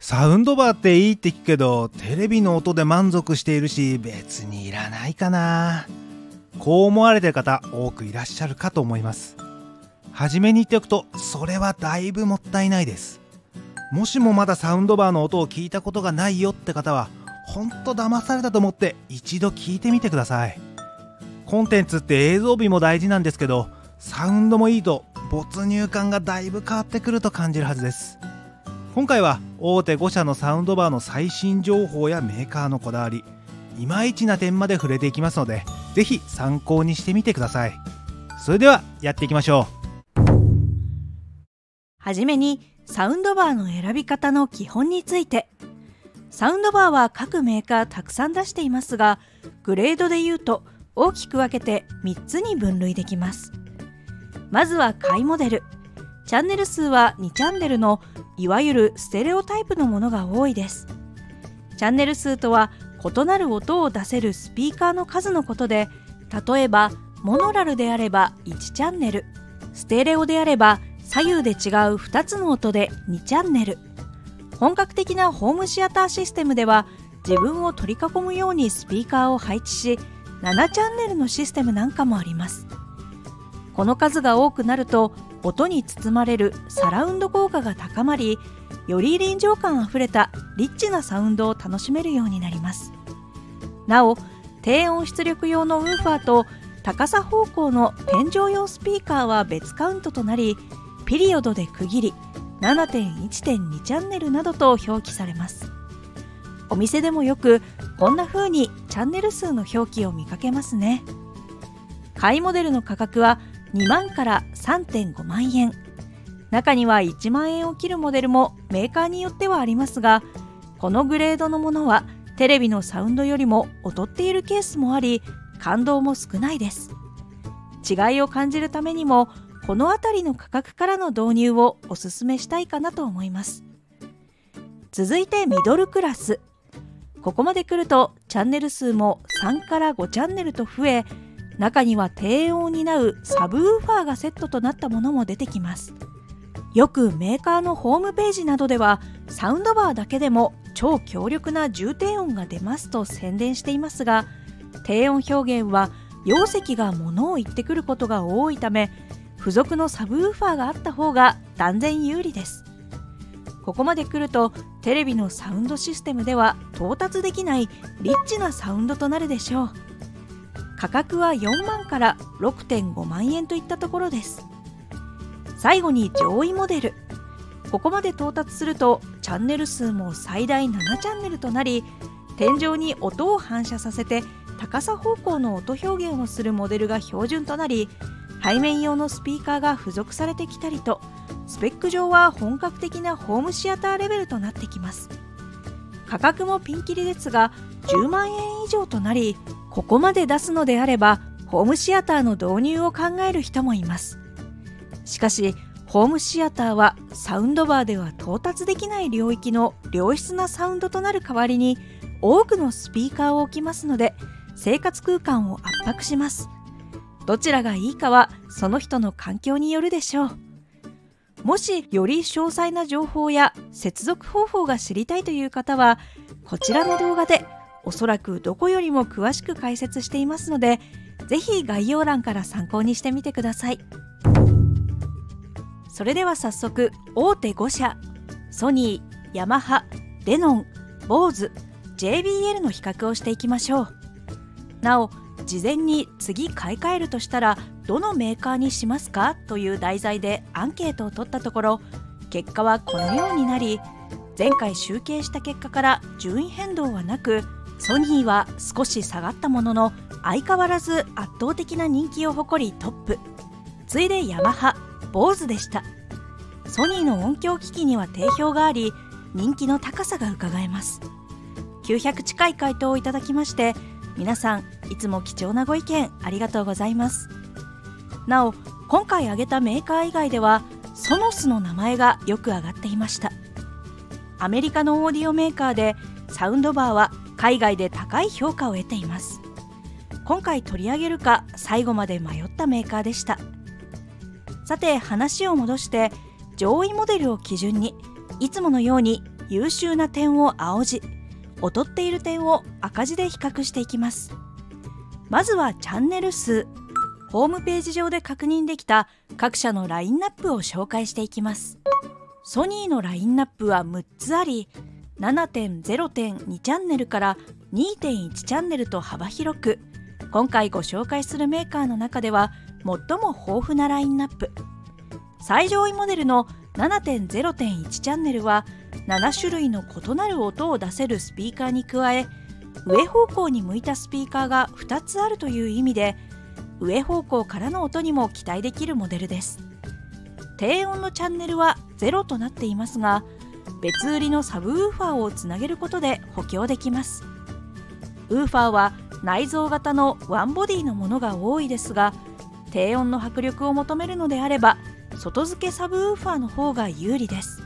サウンドバーっていいって聞くけど、テレビの音で満足しているし別にいらないかな。こう思われてる方多くいらっしゃるかと思います。初めに言っておくと、それはだいぶもったいないです。もしもまだサウンドバーの音を聞いたことがないよって方は、ほんと騙されたと思って一度聞いてみてください。コンテンツって映像美も大事なんですけど、サウンドもいいと没入感がだいぶ変わってくると感じるはずです。今回は大手5社のサウンドバーの最新情報やメーカーのこだわり、いまいちな点まで触れていきますので、ぜひ参考にしてみてください。それではやっていきましょう。はじめにサウンドバーの選び方の基本について。サウンドバーは各メーカーたくさん出していますが、グレードで言うと大きく分けて3つに分類できます。まずは下位モデル。チャンネル数は2チャンネルのいわゆるステレオタイプのものが多いです。チャンネル数とは異なる音を出せるスピーカーの数のことで、例えばモノラルであれば1チャンネル、ステレオであれば左右で違う2つの音で2チャンネル。本格的なホームシアターシステムでは自分を取り囲むようにスピーカーを配置し、7チャンネルのシステムなんかもあります。この数が多くなると音に包まれるサラウンド効果が高まり、より臨場感あふれたリッチなサウンドを楽しめるようになります。なお、低音出力用のウーファーと高さ方向の天井用スピーカーは別カウントとなり、ピリオドで区切り 7.1.2 チャンネルなどと表記されます。お店でもよくこんな風にチャンネル数の表記を見かけますね。下位モデルの価格は2万から 3.5 万円。中には1万円を切るモデルもメーカーによってはありますが、このグレードのものはテレビのサウンドよりも劣っているケースもあり、感動も少ないです。違いを感じるためにも、このあたりの価格からの導入をおすすめしたいかなと思います。続いてミドルクラス。ここまで来るとチャンネル数も3から5チャンネルと増え、中には低音を担うサブウーファーがセットとなったものも出てきます。よくメーカーのホームページなどではサウンドバーだけでも超強力な重低音が出ますと宣伝していますが、低音表現は容積が物を言ってくることが多いため、付属のサブウーファーがあった方が断然有利です。ここまで来るとテレビのサウンドシステムでは到達できないリッチなサウンドとなるでしょう。価格は4万から 6.5 万円といったところです。最後に上位モデル。ここまで到達するとチャンネル数も最大7チャンネルとなり、天井に音を反射させて高さ方向の音表現をするモデルが標準となり、背面用のスピーカーが付属されてきたりと、スペック上は本格的なホームシアターレベルとなってきます。価格もピンキリですが10万円以上となり、ここまで出すのであればホームシアターの導入を考える人もいます。しかしホームシアターはサウンドバーでは到達できない領域の良質なサウンドとなる代わりに、多くのスピーカーを置きますので生活空間を圧迫します。どちらがいいかはその人の環境によるでしょう。もしより詳細な情報や接続方法が知りたいという方は、こちらの動画でおそらくどこよりも詳しく解説していますので、ぜひ概要欄から参考にしてみてください。それでは早速大手5社、ソニー、ヤマハ、デノン、ボーズ、JBL の比較をしていきましょう。なお、事前に次買い替えるとしたらどのメーカーにしますかという題材でアンケートを取ったところ、結果はこのようになり、前回集計した結果から順位変動はなく、ソニーは少し下がったものの相変わらず圧倒的な人気を誇りトップ。次いでヤマハ、ボーズでした。ソニーの音響機器には定評があり、人気の高さがうかがえます。900近い回答をいただきまして、皆さんいつも貴重なご意見ありがとうございます。なお、今回挙げたメーカー以外ではソノスの名前がよく挙がっていました。アメリカのオーディオメーカーでサウンドバーは海外で高い評価を得ています。今回取り上げるか最後まで迷ったメーカーでした。さて話を戻して、上位モデルを基準にいつものように優秀な点を青字、劣っている点を赤字で比較していきます。まずはチャンネル数。ホームページ上で確認できた各社のラインナップを紹介していきます。ソニーのラインナップは6つあり、7.0.2 チャンネルから 2.1 チャンネルと幅広く、今回ご紹介するメーカーの中では最も豊富なラインナップ。最上位モデルの 7.0.1 チャンネルは7種類の異なる音を出せるスピーカーに加え、上方向に向いたスピーカーが2つあるという意味で、上方向からの音にも期待できるモデルです。低音のチャンネルは0となっていますが、別売りのサブウーファーをつなげることで補強できます。ウーファーは内蔵型のワンボディのものが多いですが、低音の迫力を求めるのであれば外付けサブウーファーの方が有利です。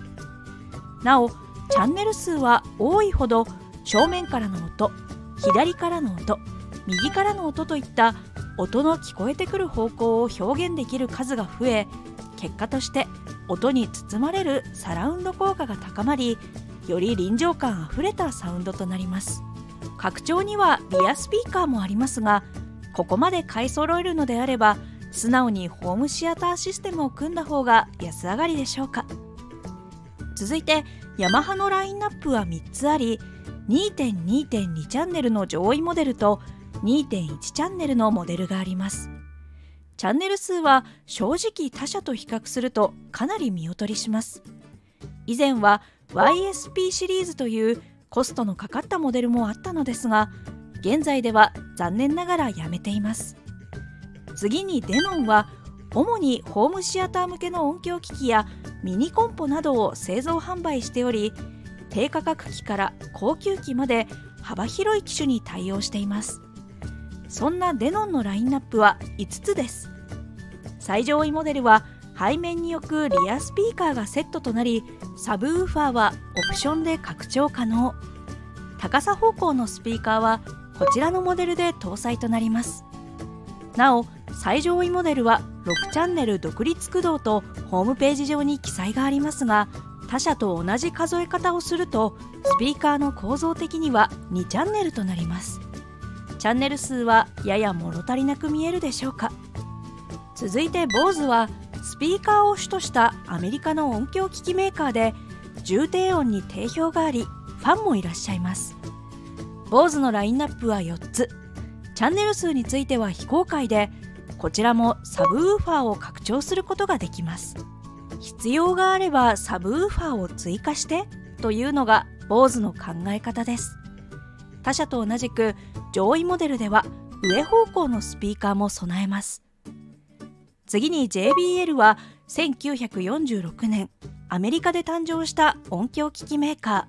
なお、チャンネル数は多いほど正面からの音、左からの音、右からの音といった音の聞こえてくる方向を表現できる数が増え、結果として音に包まれるサラウンド効果が高まり、より臨場感あふれたサウンドとなります。拡張にはリアスピーカーもありますが、ここまで買い揃えるのであれば素直にホームシアターシステムを組んだ方が安上がりでしょうか。続いてヤマハのラインナップは3つあり、 2.2.2 チャンネルの上位モデルと 2.1 チャンネルのモデルがあります。チャンネル数は正直他社と比較するとかなり見劣りします。以前は YSP シリーズというコストのかかったモデルもあったのですが、現在では残念ながらやめています。次にデノンは主にホームシアター向けの音響機器やミニコンポなどを製造販売しており、低価格機から高級機まで幅広い機種に対応しています。そんなデノンのラインナップは5つです。最上位モデルは背面に置くリアスピーカーがセットとなり、サブウーファーはオプションで拡張可能。高さ方向のスピーカーはこちらのモデルで搭載となります。なお、最上位モデルは6チャンネル独立駆動とホームページ上に記載がありますが、他社と同じ数え方をするとスピーカーの構造的には2チャンネルとなります。チャンネル数はやや物足りなく見えるでしょうか。続いて BOSE はスピーカーを主としたアメリカの音響機器メーカーで、重低音に定評がありファンもいらっしゃいます。 BOSE のラインナップは4つ。チャンネル数については非公開で、こちらもサブウーファーを拡張することができます。必要があればサブウーファーを追加してというのが BOSE の考え方です。他社と同じく上位モデルでは上方向のスピーカーも備えます。次に JBL は1946年アメリカで誕生した音響機器メーカ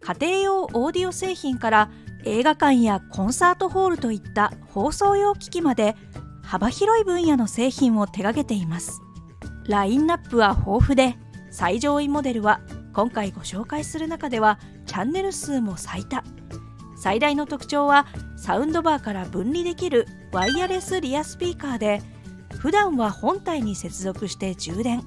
ー。家庭用オーディオ製品から映画館やコンサートホールといった放送用機器まで幅広い分野の製品を手掛けています。ラインナップは豊富で、最上位モデルは今回ご紹介する中ではチャンネル数も最多。最大の特徴はサウンドバーから分離できるワイヤレスリアスピーカーで、普段は本体に接続して充電、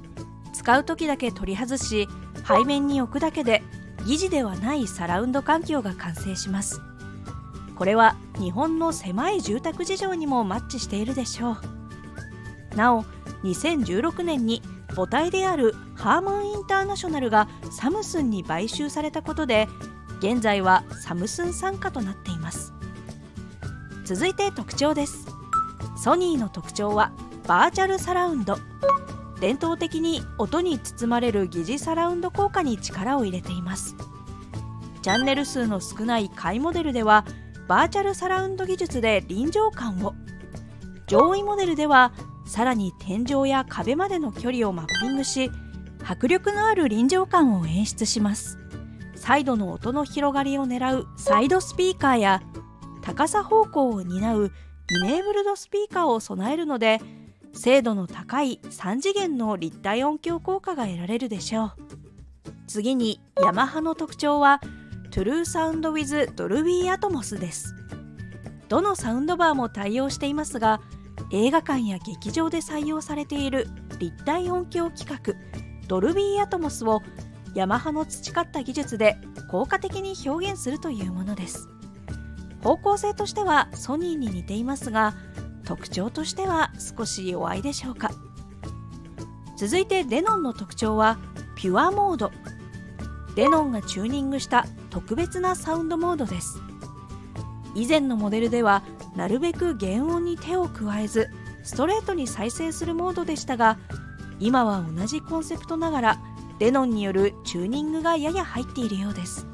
使う時だけ取り外し背面に置くだけで疑似ではないサラウンド環境が完成します。これは日本の狭い住宅事情にもマッチしているでしょう。なお、2016年に母体であるハーマンインターナショナルがサムスンに買収されたことで、現在はサムスン傘下となっています。続いて特徴です。ソニーの特徴はバーチャルサラウンド。伝統的に音に包まれる疑似サラウンド効果に力を入れています。チャンネル数の少ない下位モデルではバーチャルサラウンド技術で臨場感を、上位モデルではさらに天井や壁までの距離をマッピングし、迫力のある臨場感を演出します。サイドの音の広がりを狙うサイドスピーカーや高さ方向を担うイネーブルドスピーカーを備えるので、精度の高い3次元の立体音響効果が得られるでしょう。次にヤマハの特徴はトゥルーサウンド with ドルビーアトモスです。どのサウンドバーも対応していますが、映画館や劇場で採用されている立体音響規格ドルビーアトモスをヤマハの培った技術で効果的に表現するというものです。方向性としてはソニーに似ていますが、特徴としては少し弱いでしょうか。続いてデノンの特徴はピュアモード。デノンがチューニングした特別なサウンドモードです。以前のモデルではなるべく原音に手を加えずストレートに再生するモードでしたが、今は同じコンセプトながらデノンによるチューニングがやや入っているようです。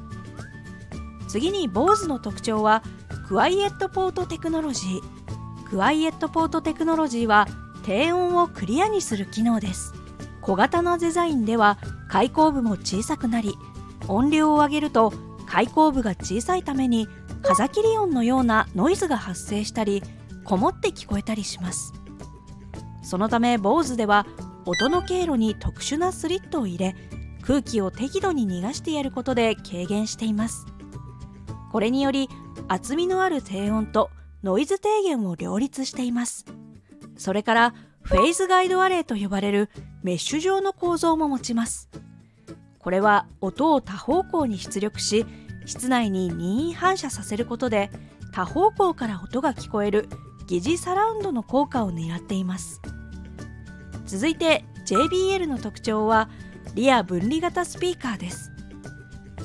次に BOSE の特徴はクワイエットポートテクノロジー。クワイエットポートテクノロジーは低音をクリアにする機能です。小型なデザインでは開口部も小さくなり、音量を上げると開口部が小さいために風切り音のようなノイズが発生したりこもって聞こえたりします。そのため BOSE では音の経路に特殊なスリットを入れ、空気を適度に逃がしてやることで軽減しています。これにより厚みのある低音とノイズ低減を両立しています。それからフェイズガイドアレイと呼ばれるメッシュ状の構造も持ちます。これは音を多方向に出力し、室内に任意反射させることで多方向から音が聞こえる疑似サラウンドの効果を狙っています。続いて JBL の特徴はリア分離型スピーカーです。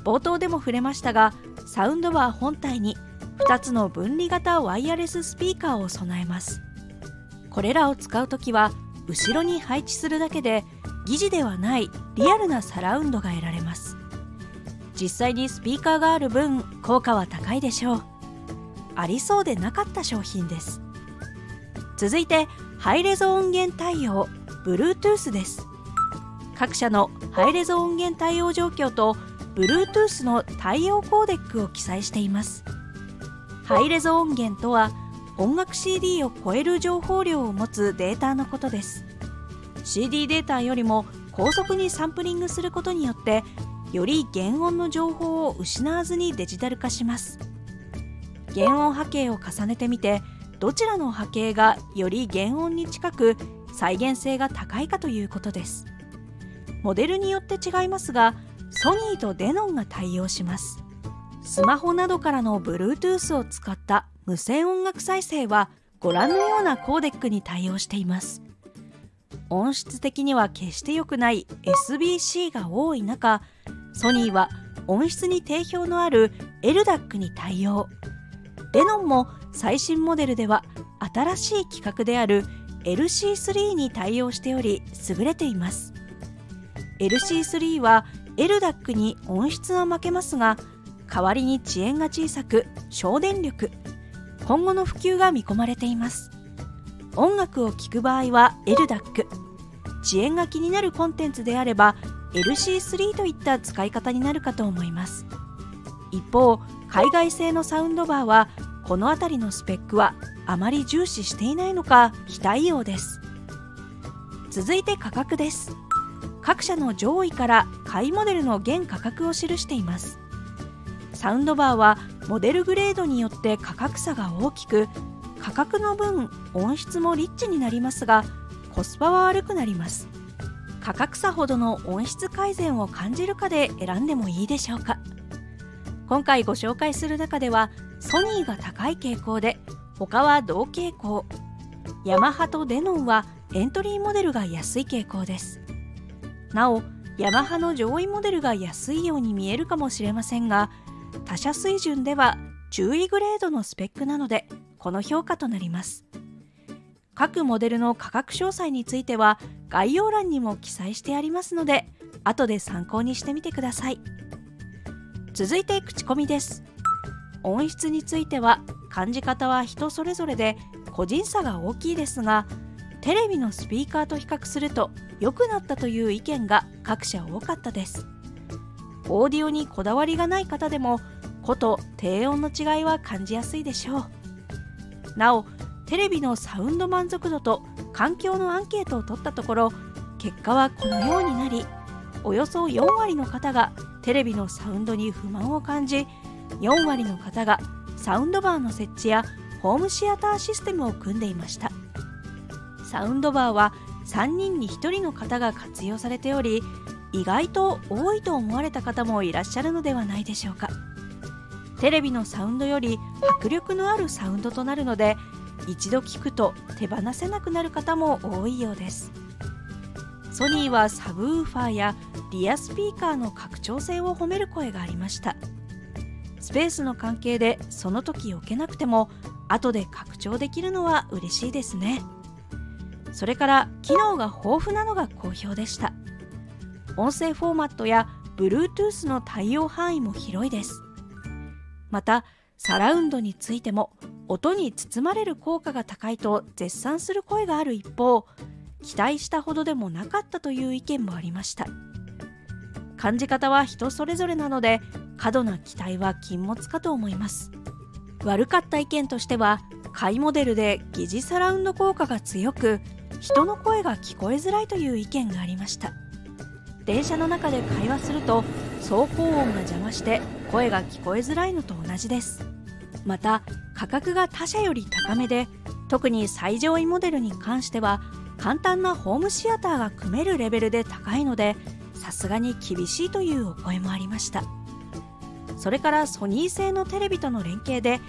冒頭でも触れましたが、サウンドバー本体に2つの分離型ワイヤレススピーカーを備えます。これらを使うときは後ろに配置するだけで疑似ではないリアルなサラウンドが得られます。実際にスピーカーがある分効果は高いでしょう。ありそうでなかった商品です。続いてハイレゾ音源対応 Bluetooth です。各社のハイレゾ音源対応状況と Bluetooth の対応コーデックを記載しています。ハイレゾ音源とは音楽 CD を超える情報量を持つデータのことです。 CD データよりも高速にサンプリングすることによってより原音の情報を失わずにデジタル化します。原音波形を重ねてみて、どちらの波形がより原音に近く再現性が高いかということです。モデルによって違いますが、ソニーとデノンが対応します。スマホなどからの Bluetooth を使った無線音楽再生はご覧のようなコーデックに対応しています。音質的には決して良くない SBC が多い中、ソニーは音質に定評のある LDAC に対応。デノンも最新モデルでは新しい規格である LC3 に対応しており優れています。 LC3 は LDAC に音質は負けますが、代わりに遅延が小さく省電力、今後の普及が見込まれています。音楽を聴く場合は LDAC、 遅延が気になるコンテンツであれば LC3 といった使い方になるかと思います。一方、海外製のサウンドバーはこの辺りのスペックはあまり重視していないのか非対応です。続いて価格です。各社の上位から下位モデルの現価格を記しています。サウンドバーはモデルグレードによって価格差が大きく、価格の分音質もリッチになりますがコスパは悪くなります。価格差ほどの音質改善を感じるかで選んでもいいでしょうか。今回ご紹介する中ではソニーが高い傾向で、他は同傾向。ヤマハとデノンはエントリーモデルが安い傾向です。なおヤマハの上位モデルが安いように見えるかもしれませんが、他社水準では中位グレードのスペックなのでこの評価となります。各モデルの価格詳細については概要欄にも記載してありますので、後で参考にしてみてください。続いて口コミです。音質については感じ方は人それぞれで個人差が大きいですが、テレビのスピーカーと比較すると良くなったという意見が各社多かったです。オーディオにこだわりがない方でもこと低音の違いは感じやすいでしょう。なおテレビのサウンド満足度と環境のアンケートを取ったところ、結果はこのようになり、およそ4割の方がテレビのサウンドに不満を感じ、4割の方がサウンドバーの設置やホームシアターシステムを組んでいました。サウンドバーは3人に1人の方が活用されており、意外と多いと思われた方もいらっしゃるのではないでしょうか。テレビのサウンドより迫力のあるサウンドとなるので、一度聞くと手放せなくなる方も多いようです。ソニーはサブウーファーやリアスピーカーの拡張性を褒める声がありました。スペースの関係でその時置けなくても後で拡張できるのは嬉しいですね。それから機能が豊富なのが好評でした。音声フォーマットや Bluetooth の対応範囲も広いです。またサラウンドについても音に包まれる効果が高いと絶賛する声がある一方、期待したほどでもなかったという意見もありました。感じ方は人それぞれなので過度な期待は禁物かと思います。悪かった意見としては、下位モデルで疑似サラウンド効果が強く人の声が聞こえづらいという意見がありました。電車の中で会話すると走行音が邪魔して声が聞こえづらいのと同じです。また価格が他社より高めで、特に最上位モデルに関しては簡単なホームシアターが組めるレベルで高いので、さすがに厳しいというお声もありました。それからソニー製のテレビとの連携で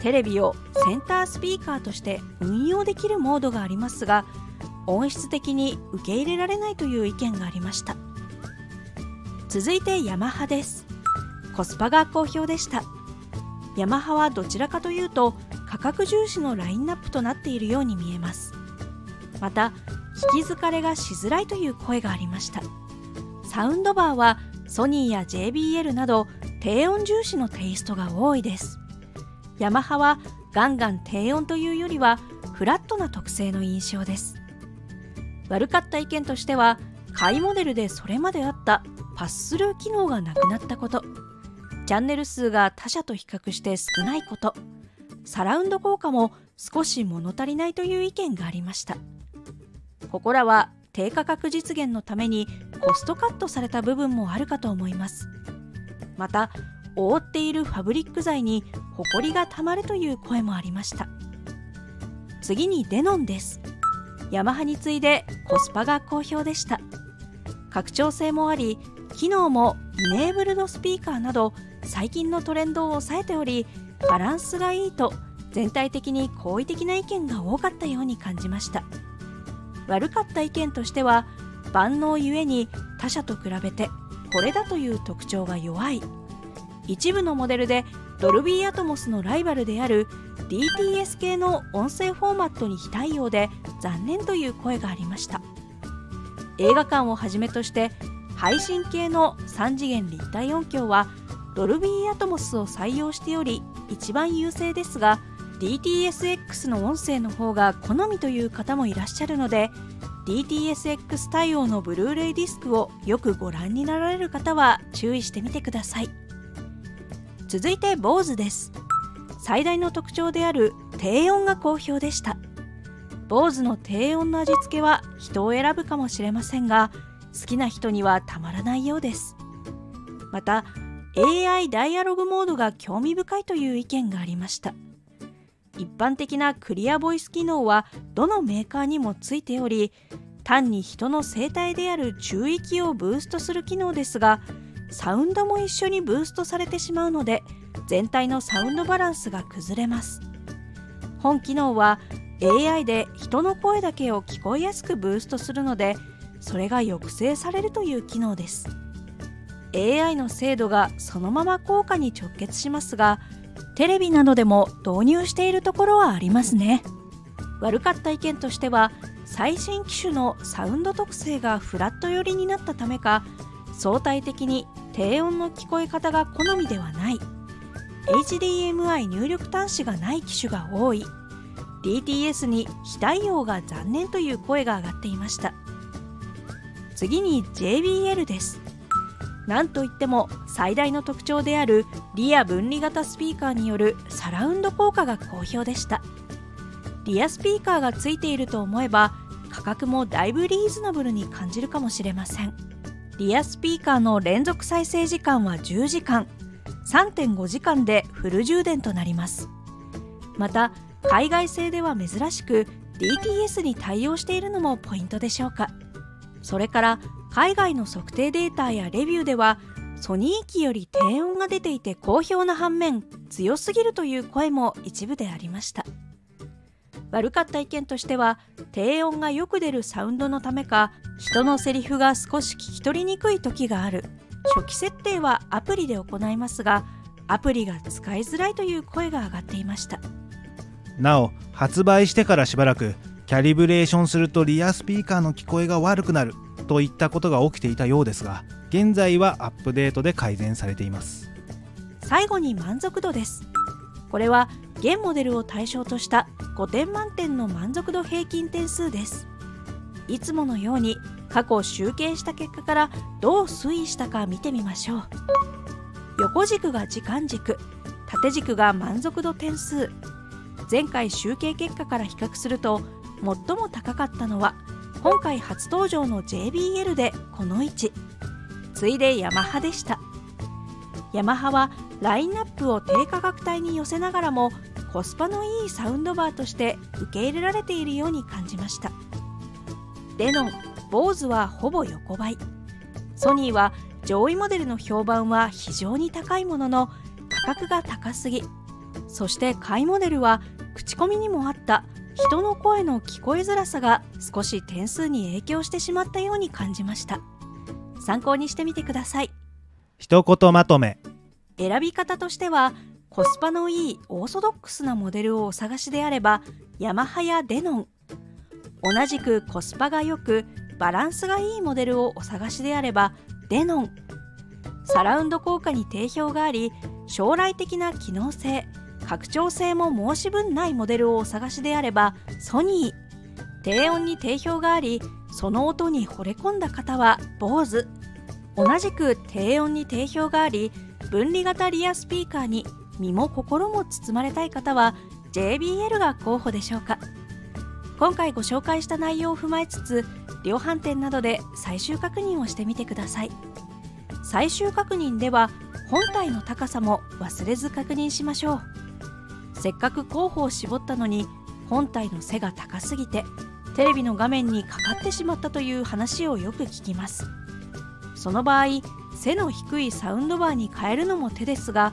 テレビをセンタースピーカーとして運用できるモードがありますが、音質的に受け入れられないという意見がありました。続いてヤマハです。コスパが好評でした。ヤマハはどちらかというと価格重視のラインナップとなっているように見えます。また聞き疲れがしづらいという声がありました。サウンドバーはソニーや JBL など低音重視のテイストが多いです。ヤマハはガンガン低音というよりはフラットな特性の印象です。悪かった意見としては、下位モデルでそれまであったパススルー機能がなくなったこと、チャンネル数が他社と比較して少ないこと、サラウンド効果も少し物足りないという意見がありました。ここらは低価格実現のためにコストカットされた部分もあるかと思います。また覆っているファブリック材にホコリがたまるという声もありました。次にデノンです。ヤマハに次いでコスパが好評でした。拡張性もあり、機能もイネーブルドスピーカーなど最近のトレンドを抑えており、バランスがいいと全体的に好意的な意見が多かったように感じました。悪かった意見としては、万能ゆえに他社と比べてこれだという特徴が弱い、一部のモデルでドルビーアトモスのライバルである DTS 系の音声フォーマットに非対応で残念という声がありました。映画館をはじめとして配信系の3次元立体音響はドルビーアトモスを採用しており一番優勢ですが、 DTSX の音声の方が好みという方もいらっしゃるので、 DTSX 対応のブルーレイディスクをよくご覧になられる方は注意してみてください。続いて BOSE です。最大の特徴である低音が好評でした。 BOSE の低音の味付けは人を選ぶかもしれませんが、好きな人にはたまらないようです。また AI ダイアログモードが興味深いという意見がありました。一般的なクリアボイス機能はどのメーカーにもついており、単に人の声帯である中域をブーストする機能ですが、サウンドも一緒にブーストされてしまうので全体のサウンドバランスが崩れます。本機能は AI で人の声だけを聞こえやすくブーストするので、それが抑制されるという機能です。 AI の精度がそのまま効果に直結しますが、テレビなどでも導入しているところはありますね。悪かった意見としては、最新機種のサウンド特性がフラット寄りになったためか、相対的に低音の聞こえ方が好みではない、 HDMI 入力端子がない機種が多い、 DTS に非対応が残念という声が上がっていました。次に JBL です。なんといっても最大の特徴であるリア分離型スピーカーによるサラウンド効果が好評でした。リアスピーカーがついていると思えば価格もだいぶリーズナブルに感じるかもしれません。リアスピーカーの連続再生時間は10時間、3.5 時間でフル充電となります。また海外製では珍しく DTS に対応しているのもポイントでしょうか。それから海外の測定データやレビューではソニー機より低音が出ていて好評な反面、強すぎるという声も一部でありました。悪かった意見としては、低音がよく出るサウンドのためか、人のセリフが少し聞き取りにくい時がある。初期設定はアプリで行いますが、アプリが使いづらいという声が上がっていました。なお、発売してからしばらくキャリブレーションするとリアスピーカーの聞こえが悪くなるといったことが起きていたようですが、現在はアップデートで改善されています。最後に満足度です。これは現モデルを対象とした5点満点の満足度平均点数です。いつものように過去集計した結果からどう推移したか見てみましょう。横軸が時間軸、縦軸が満足度点数。前回集計結果から比較すると、最も高かったのは今回初登場の JBL でこの位置、次いでヤマハでした。ヤマハはラインナップを低価格帯に寄せながらもコスパのいいサウンドバーとして受け入れられているように感じました。デノン、ボーズはほぼ横ばい。ソニーは上位モデルの評判は非常に高いものの価格が高すぎ、そして下位モデルは口コミにもあった人の声の聞こえづらさが少し点数に影響してしまったように感じました。参考にしてみてください。一言まとめ。選び方としては、コスパのいいオーソドックスなモデルをお探しであればヤマハやデノン、同じくコスパが良くバランスがいいモデルをお探しであればデノン、サラウンド効果に定評があり将来的な機能性、拡張性も申し分ないモデルをお探しであればソニー、低音に定評がありその音に惚れ込んだ方はボーズ、同じく低音に定評があり分離型リアスピーカーに身も心も包まれたい方は JBL が候補でしょうか。今回ご紹介した内容を踏まえつつ、量販店などで最終確認をしてみてください。最終確認では本体の高さも忘れず確認しましょう。せっかく候補を絞ったのに本体の背が高すぎてテレビの画面にかかってしまったという話をよく聞きます。その場合、背の低いサウンドバーに変えるのも手ですが、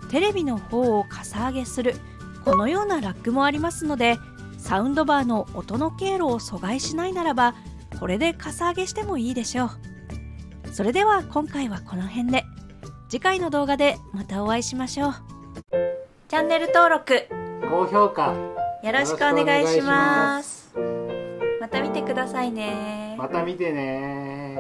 テレビの方をかさ上げするこのようなラックもありますので、サウンドバーの音の経路を阻害しないならばこれでかさ上げしてもいいでしょう。それでは今回はこの辺で、次回の動画でまたお会いしましょう。チャンネル登録、高評価よろしくお願いします。また見てくださいね。また見てね。